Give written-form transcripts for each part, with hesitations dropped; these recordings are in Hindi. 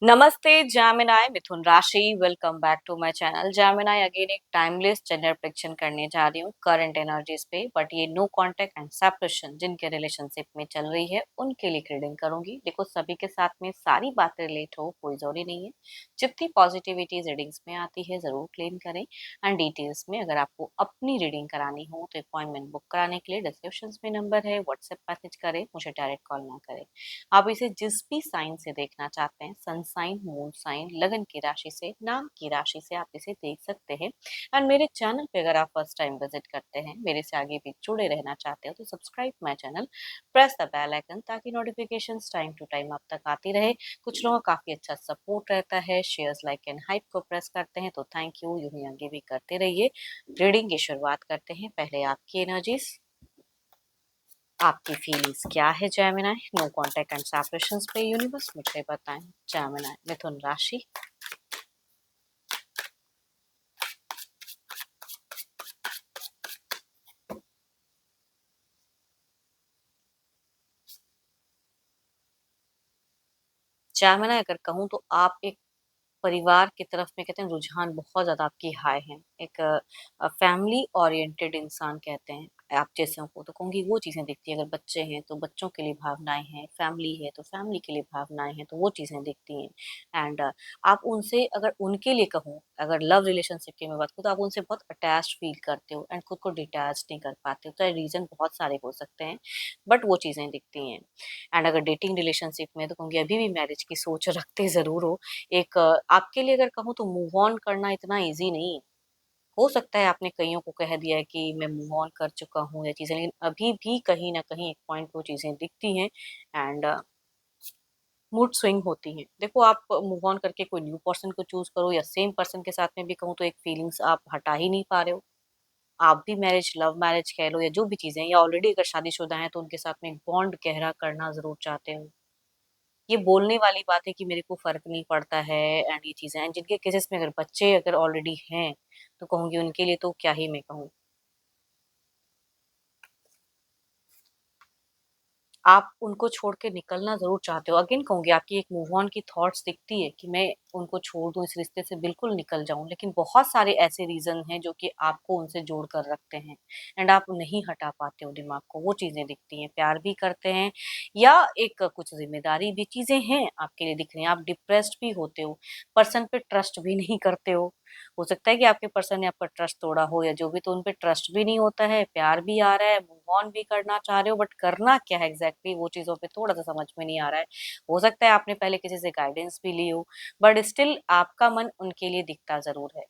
नमस्ते जैमिनाई मिथुन राशि welcome back to my channel Gemini again एक टाइमलेस जेंडर प्रेडिक्शन करने जा रही हूँ करंट एनर्जीज पे बट ये नो कांटेक्ट एंड सेपरेशन जिनके रिलेशनशिप में चल रही है उनके लिए रीडिंग करूंगी। देखो सभी के साथ में सारी बातें रिलेट हो कोई जरूरी नहीं है। जितनी पॉजिटिविटी रीडिंग्स में आती है जरूर क्लेम करें एंड डिटेल्स में अगर आपको अपनी रीडिंग करानी हो तो अपॉइंटमेंट बुक कराने के लिए डिस्क्रिप्शन में नंबर है, व्हाट्सएप मैसेज करें, मुझे डायरेक्ट कॉल ना करें। आप इसे जिस भी साइन से देखना चाहते हैं, सन साइन, मून साइन, लगन की राशि से, नाम की राशि से आप इसे देख सकते हैं। एंड मेरे चैनल पे अगर आप फर्स्ट टाइम विजिट करते हैं, मेरे से आगे भी जुड़े रहना चाहते हो तो subscribe my channel, press the bell icon ताकि नोटिफिकेशंस टाइम टू टाइम आप तक आती रहे। कुछ लोगों का काफी अच्छा सपोर्ट रहता है, शेयर्स लाइक एंड हाइप को प्रेस करते हैं तो थैंक यू, यूं ही आगे भी करते रहिए। रीडिंग की शुरुआत करते हैं। पहले आपकी एनर्जीज, आपकी फीलिंग्स क्या है Gemini? No contact and separations पे यूनिवर्स मुझे बताएं। जेमिनी मिथुन राशि, जेमिनी अगर कहूँ तो आप एक परिवार की तरफ में कहते हैं रुझान बहुत ज़्यादा आपकी हाई है। एक फैमिली ओरिएंटेड इंसान कहते हैं आप जैसे को तो कहूँगी वो चीज़ें दिखती है। अगर बच्चे हैं तो बच्चों के लिए भावनाएँ हैं, फैमिली है तो फैमिली के लिए भावनाएँ हैं, तो वो चीज़ें दिखती हैं। एंड आप उनसे अगर उनके लिए कहूँ, अगर लव रिलेशनशिप की मैं बात करूँ तो आप उनसे बहुत अटैच्ड फ़ील करते हो एंड खुद को डिटैच नहीं कर पाते हो। तो रीज़न बहुत सारे हो सकते हैं, बट वो चीज़ें दिखती हैं। एंड अगर डेटिंग रिलेशनशिप में तो कहूँगी अभी भी मैरिज की सोच रखते ज़रूर हो। एक आपके लिए अगर कहूँ तो मूव ऑन करना इतना ईज़ी नहीं है। हो सकता है आपने कइयों को कह दिया है कि मैं मूव ऑन कर चुका हूँ या चीज़ें, लेकिन अभी भी कहीं न कहीं एक पॉइंट पे वो चीज़ें दिखती हैं एंड मूड स्विंग होती हैं। देखो आप मूव ऑन करके कोई न्यू पर्सन को चूज़ करो या सेम पर्सन के साथ में भी कहूँ तो एक फीलिंग्स आप हटा ही नहीं पा रहे हो। आप भी मैरिज, लव मैरिज कह लो या जो भी चीज़ें हैं, या ऑलरेडी अगर शादीशुदा हैं तो उनके साथ में एक बॉन्ड गहरा करना ज़रूर चाहते हो। ये बोलने वाली बात है कि मेरे को फ़र्क नहीं पड़ता है एंड ये चीज़ें हैं। जिनके केसेस में अगर बच्चे अगर ऑलरेडी हैं, तो कहूँगी उनके लिए तो क्या ही मैं कहूँ। आप उनको छोड़ के निकलना ज़रूर चाहते हो। अगेन कहूँगी आपकी एक मूव ऑन की थॉट्स दिखती है कि मैं उनको छोड़ दूँ, इस रिश्ते से बिल्कुल निकल जाऊँ। लेकिन बहुत सारे ऐसे रीज़न हैं जो कि आपको उनसे जोड़ कर रखते हैं एंड आप नहीं हटा पाते हो दिमाग को, वो चीज़ें दिखती हैं। प्यार भी करते हैं या एक कुछ ज़िम्मेदारी भी चीज़ें हैं आपके लिए दिख रही हैं। आप डिप्रेस्ड भी होते हो, पर्सन पे ट्रस्ट भी नहीं करते हो सकता है कि आपके पर्सन ने आपका ट्रस्ट तोड़ा हो या जो भी, तो उन पे ट्रस्ट भी नहीं होता है, प्यार भी आ रहा है, मूव ऑन भी करना चाह रहे हो, बट करना क्या है एग्जैक्टली वो चीज़ों पे थोड़ा-सा समझ में नहीं आ रहा है। हो सकता है आपने पहले किसी से गाइडेंस भी ली हो, बट स्टिल आपका मन उनके लिए दिखता ज़रूर है।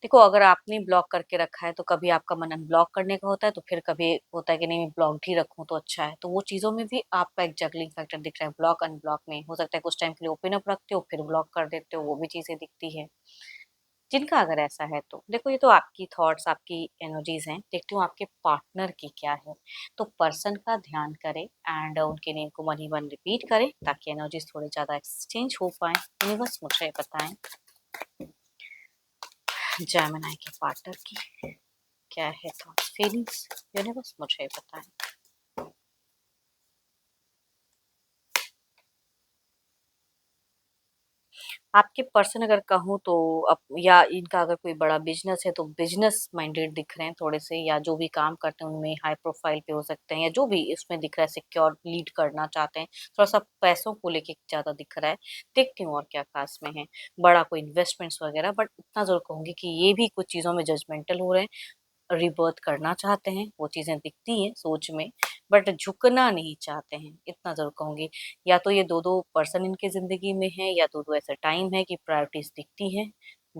देखो अगर आपने ब्लॉक करके रखा है तो कभी आपका मन अनब्लॉक करने का होता है, तो फिर कभी होता है कि नहीं मैं ब्लॉक्ड ही रखूँ तो अच्छा है। तो वो चीज़ों में भी आपका एक जगलिंग फैक्टर दिख रहा है ब्लॉक अनब्लॉक में। हो सकता है कुछ टाइम के लिए ओपन अप रखते हो, फिर ब्लॉक कर देते हो, वो भी चीज़ें दिखती है। जिनका अगर ऐसा है तो देखो ये तो आपकी थॉट्स, आपकी एनर्जीज हैं। देखती हूँ आपके पार्टनर की क्या है। तो पर्सन का ध्यान करें एंड उनके नेम को 1 ही 1 रिपीट करें ताकि एनर्जीज थोड़ी ज़्यादा एक्सचेंज हो पाएँ। यूनिवर्स मुझे बताएँ जेमिनी के पार्टनर की क्या है थॉट्स, फीलिंग्स? यूनिवर्स मुझे बताएँ। आपके पर्सन अगर कहूँ तो अब या इनका अगर कोई बड़ा बिज़नेस है तो बिज़नेस माइंडेड दिख रहे हैं थोड़े-से, या जो भी काम करते हैं उनमें हाई प्रोफ़ाइल पे हो सकते हैं या जो भी इसमें दिख रहा है सिक्योर लीड करना चाहते हैं। थोड़ा-सा पैसों को लेके ज़्यादा दिख रहा है। देखती हूँ और क्या ख़ास में है। बड़ा कोई इन्वेस्टमेंट्स वग़ैरह, बट इतना ज़रूर कहूँगी कि ये भी कुछ चीज़ों में जजमेंटल हो रहे हैं। रिबर्थ करना चाहते हैं, वो चीज़ें दिखती हैं सोच में, बट झुकना नहीं चाहते हैं, इतना ज़रूर कहूँगी। या तो ये 2-2 पर्सन इनकी ज़िंदगी में है या 2-2 ऐसा टाइम है कि प्रायोरिटीज़ दिखती हैं,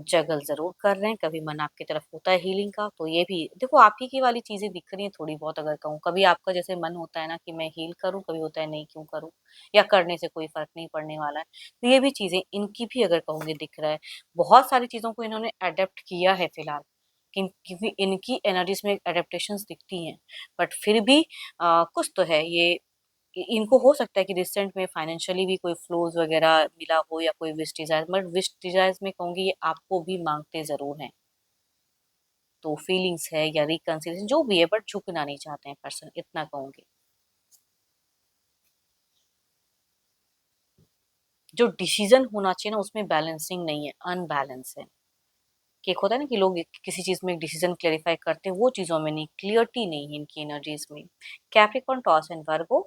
जगल ज़रूर कर रहे हैं, कभी मन आपकी तरफ होता है हीलिंग का, तो ये भी देखो आप ही की वाली चीज़ें दिख रही हैं थोड़ी बहुत अगर कहूँ। कभी आपका जैसे मन होता है ना कि मैं हील करूँ, कभी होता है नहीं क्यों करूँ, या करने से कोई फ़र्क नहीं पड़ने वाला है। तो ये भी चीज़ें इनकी भी अगर कहूँगी दिख रहा है। बहुत सारी चीज़ों को इन्होंने एडॉप्ट किया है फिलहाल। क्योंकि इनकी एनर्जीज में एडेप्टेशंस दिखती हैं, बट फिर भी कुछ तो है ये। इनको हो सकता है कि रिसेंट में फाइनेंशियली भी कोई फ्लोज वगैरह मिला हो या कोई wish Dzire, but wish desires में कहूंगी ये आपको भी मांगते जरूर हैं। तो फीलिंग्स है या रिकंसिलिएशन जो भी है, बट झुकना नहीं चाहते हैं पर्सन, इतना कहूंगी। जो डिसीज़न होना चाहिए ना उसमें बैलेंसिंग नहीं है, अनबैलेंस है। कि एक होता है ना कि लोग किसी चीज़ में एक डिसीज़न क्लैरिफ़ाई करते हैं, वो चीज़ों में नहीं, क्लियरिटी नहीं है इनकी एनर्जीज़ में। Capricorn, taurus and Virgo,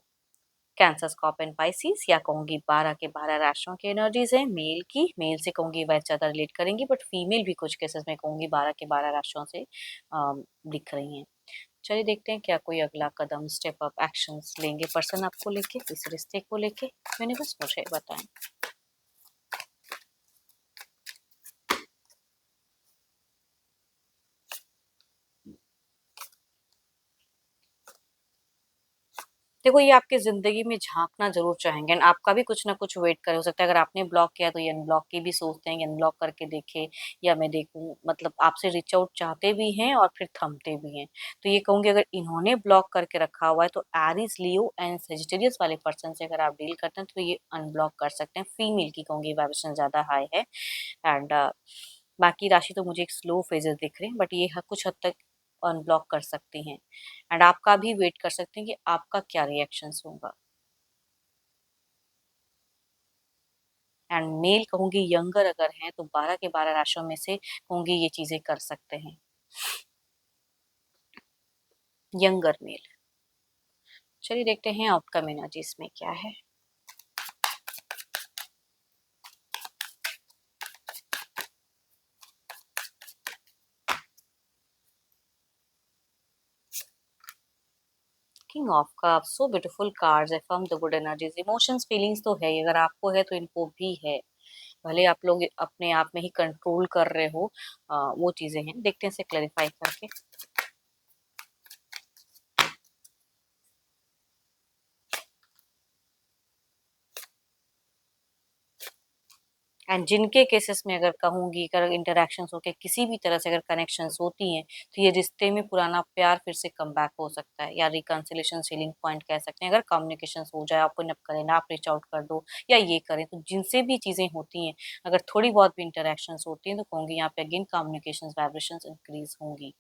cancer, Scorpio and Pisces, या कहूँगी 12 के 12 राशियों की एनर्जीज़ हैं मेल की। मेल से कहूँगी वह ज़्यादा रिलेट करेंगी, बट फीमेल भी कुछ केसेस में कहूँगी 12 के 12 राशियों से दिख रही हैं। चलिए देखते हैं क्या कोई अगला कदम, स्टेप अप एक्शंस लेंगे पर्सन आपको लेके, इस रिश्ते को लेके। यूनिवर्स मुझे बताएं। देखो ये आपकी ज़िंदगी में झाँकना ज़रूर चाहेंगे एंड आपका भी कुछ ना कुछ वेट करे। हो सकता है अगर आपने ब्लॉक किया तो ये अनब्लॉक की भी सोचते हैं कि अनब्लॉक करके देखे या मैं देखूँ, मतलब आपसे रीच आउट चाहते भी हैं और फिर थमते भी हैं। तो ये कहूँगी अगर इन्होंने ब्लॉक करके रखा हुआ है तो एरीज़, लियो एंड सेजिटेरियस वाले पर्सन से अगर आप डील करते हैं तो ये अनब्लॉक कर सकते हैं। फीमेल की कहूँगी वाइब्रेशन ज़्यादा हाई है एंड बाकी राशि तो मुझे एक स्लो फेजेस दिख रहे हैं, बट ये कुछ हद तक अनब्लॉक कर सकती हैं एंड आपका भी वेट कर सकते हैं कि आपका क्या रिएक्शंस होगा। एंड मेल कहूँगी यंगर अगर हैं तो 12 के 12 राशियों में से कहूँगी ये चीज़ें कर सकते हैं। Younger male. चलिए देखते हैं आउटकम एनर्जी इसमें क्या है। King of cups, so beautiful cards, affirm the good energies. Emotions, feelings तो है ही, अगर आपको है तो इनको भी है। भले आप लोग अपने आप में ही कंट्रोल कर रहे हो, वो चीज़ें हैं। देखते हैं इसे क्लैरिफाई करके। एंड जिनके केसेस में अगर कहूँगी, अगर इंटरैक्शंस होके किसी भी तरह से अगर कनेक्शंस होती हैं, तो ये रिश्ते में पुराना प्यार फिर से कम बैक हो सकता है या रिकंसिलिएशन सेलिंग पॉइंट कह सकते हैं। अगर कम्युनिकेशंस हो जाए, ओपन अप करें ना, आप रीच आउट कर दो या ये करें, तो जिनसे भी चीज़ें होती हैं, अगर थोड़ी बहुत भी इंटरैक्शंस होती हैं तो कहूँगी यहाँ पे अगेन कम्युनिकेशंस वाइब्रेशंस इंक्रीज होंगी।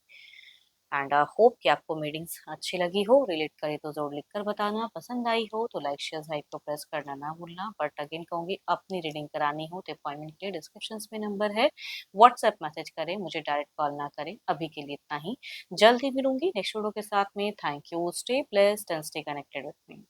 एंड होप कि आपको मीटिंग्स अच्छी लगी हो। रिलेट करे तो ज़रूर लिखकर बताना। पसंद आई हो तो लाइक शेयर हाइप को प्रेस करना ना भूलना। बट अगेन कहूँगी अपनी रीडिंग करानी हो तो अपॉइंटमेंट के लिए डिस्क्रिप्शन में नंबर है, व्हाट्सएप मैसेज करें, मुझे डायरेक्ट कॉल ना करें। अभी के लिए इतना ही, जल्द ही मिलूंगी नेक्स्ट वीडियो के साथ में। Thank you, stay blessed and stay connected with me.